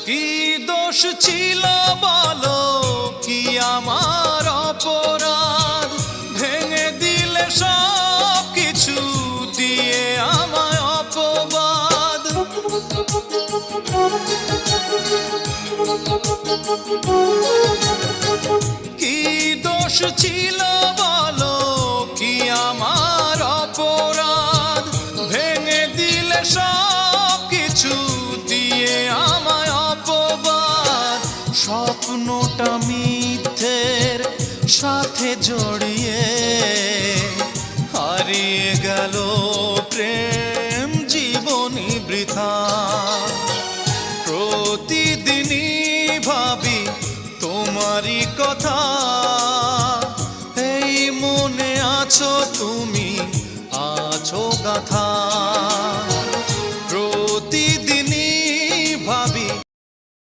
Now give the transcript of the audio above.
কি দোষ ছিল বলো, কি আমার অপরাধ, ভেঙে দিলে সব কিছু দিয়ে আমায় অপবাদ। কি দোষ ছিল বলো, কি আমার অপরাধ, ভেঙে দিলে সব কিছু দিয়ে আমায় অপবাদ। স্বপ্নটা মিথ্যের সাথে জড়িয়ে হারিয়ে গেল প্রেম জীবনী বৃথা। প্রতিদিনই ভাবি তোমারই কথা,